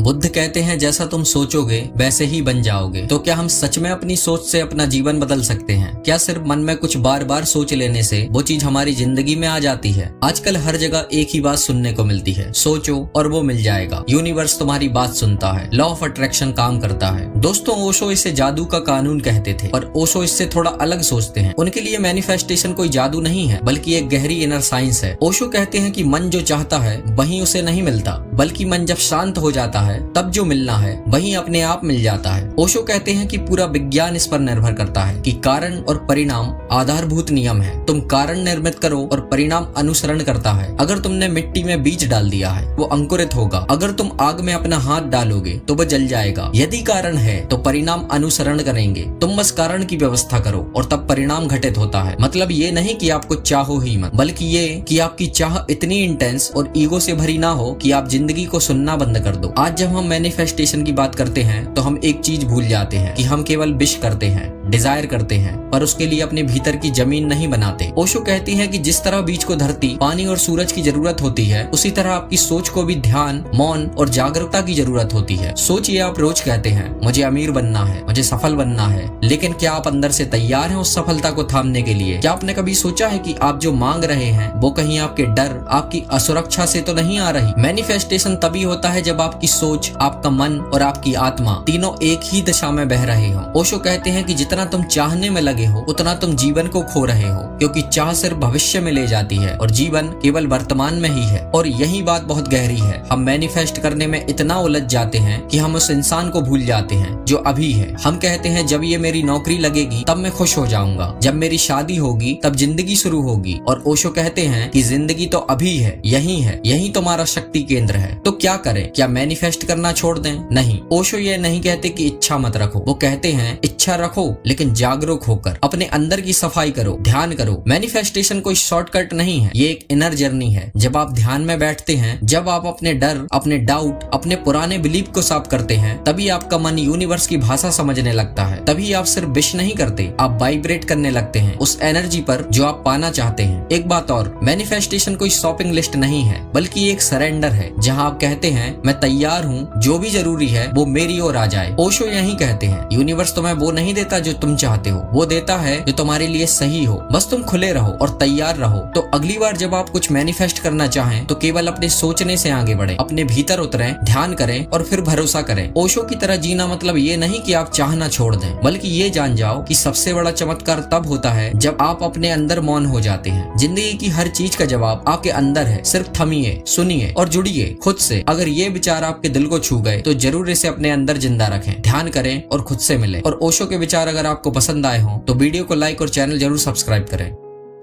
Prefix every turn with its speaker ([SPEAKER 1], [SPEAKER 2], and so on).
[SPEAKER 1] बुद्ध कहते हैं जैसा तुम सोचोगे वैसे ही बन जाओगे। तो क्या हम सच में अपनी सोच से अपना जीवन बदल सकते हैं? क्या सिर्फ मन में कुछ बार बार सोच लेने से वो चीज हमारी जिंदगी में आ जाती है? आजकल हर जगह एक ही बात सुनने को मिलती है, सोचो और वो मिल जाएगा। यूनिवर्स तुम्हारी बात सुनता है, लॉ ऑफ अट्रैक्शन काम करता है। दोस्तों, ओशो इसे जादू का कानून कहते थे, पर ओशो इससे थोड़ा अलग सोचते हैं। उनके लिए मैनिफेस्टेशन कोई जादू नहीं है, बल्कि एक गहरी इनर साइंस है। ओशो कहते हैं कि मन जो चाहता है वही उसे नहीं मिलता, बल्कि मन जब शांत हो जाता है तब जो मिलना है वही अपने आप मिल जाता है। ओशो कहते हैं कि पूरा विज्ञान इस पर निर्भर करता है कि कारण और परिणाम आधारभूत नियम है। तुम कारण निर्मित करो और परिणाम अनुसरण करता है। अगर तुमने मिट्टी में बीज डाल दिया है वो अंकुरित होगा। अगर तुम आग में अपना हाथ डालोगे तो वो जल जाएगा। यदि कारण है तो परिणाम अनुसरण करेंगे। तुम बस कारण की व्यवस्था करो और तब परिणाम घटित होता है। मतलब ये नहीं कि आपको चाहो ही मत, बल्कि ये कि आपकी चाह इतनी इंटेंस और ईगो से भरी ना हो कि आप जिंदगी को सुनना बंद कर दो। आज जब हम मैनिफेस्टेशन की बात करते हैं तो हम एक चीज भूल जाते हैं कि हम केवल विश करते हैं, डिजायर करते हैं, पर उसके लिए अपने भीतर की जमीन नहीं बनाते। ओशो कहती है कि जिस तरह बीज को धरती, पानी और सूरज की जरूरत होती है, उसी तरह आपकी सोच को भी ध्यान, मौन और जागरूकता की जरूरत होती है। सोचिए, आप रोज कहते हैं मुझे अमीर बनना है, मुझे सफल बनना है, लेकिन क्या आप अंदर से तैयार हैं उस सफलता को थामने के लिए? क्या आपने कभी सोचा है कि आप जो मांग रहे हैं वो कहीं आपके डर, आपकी असुरक्षा से तो नहीं आ रही? मैनिफेस्टेशन तभी होता है जब आपकी सोच, आपका मन और आपकी आत्मा तीनों एक ही दिशा में बह रहे हो। ओशो कहते हैं कि जितना तुम चाहने में लगे हो उतना तुम जीवन को खो रहे हो, क्योंकि चाह सिर्फ भविष्य में ले जाती है और जीवन केवल वर्तमान में ही है। और यही बात बहुत गहरी है। हम मैनिफेस्ट करने में इतना उलझ जाते हैं कि हम उस इंसान को भूल जाते हैं जो अभी है। हम कहते हैं जब ये मेरी नौकरी लगेगी तब मैं खुश हो जाऊंगा, जब मेरी शादी होगी तब जिंदगी शुरू होगी। और ओशो कहते हैं कि जिंदगी तो अभी है, यही तुम्हारा शक्ति केंद्र है। तो क्या करें? क्या मैनिफेस्ट करना छोड़ दें? नहीं, ओशो ये नहीं कहते कि इच्छा मत रखो। वो कहते हैं इच्छा रखो लेकिन जागरूक होकर। अपने अंदर की सफाई करो, ध्यान करो। मैनिफेस्टेशन कोई शॉर्टकट नहीं है, ये एक इनर जर्नी है। जब आप ध्यान में बैठते हैं, जब आप अपने डर, अपने डाउट, अपने पुराने बिलीफ को साफ करते हैं, तभी आपका मन यूनिवर्स की भाषा समझने लगता है। तभी आप सिर्फ विश नहीं करते, आप वाइब्रेट करने लगते हैं उस एनर्जी पर जो आप पाना चाहते हैं। एक बात और, मैनिफेस्टेशन कोई शॉपिंग लिस्ट नहीं है, बल्कि एक सरेंडर है जहाँ आप कहते हैं मैं तैयार हूँ, जो भी जरूरी है वो मेरी ओर आ जाए। ओशो यही कहते हैं यूनिवर्स तुम्हें वो नहीं देता जो तुम चाहते हो, वो देता है जो तुम्हारे लिए सही हो। बस तुम खुले रहो और तैयार रहो। तो अगली बार जब आप कुछ मैनिफेस्ट करना चाहें तो केवल अपने सोचने से आगे बढ़े, अपने भीतर उतरें, ध्यान करें और फिर भरोसा करें। ओशो की तरह जीना मतलब ये नहीं कि आप चाहना छोड़ दें, बल्कि ये जान जाओ कि सबसे बड़ा चमत्कार तब होता है जब आप अपने अंदर मौन हो जाते हैं। जिंदगी की हर चीज का जवाब आपके अंदर है। सिर्फ थमिए, सुनिए और जुड़िए खुद से। अगर ये विचार आपके दिल को छू गए तो जरूर इसे अपने अंदर जिंदा रखें, ध्यान करें और खुद से मिले। और ओशो के विचार अगर आपको पसंद आए हों तो वीडियो को लाइक और चैनल जरूर सब्सक्राइब करें।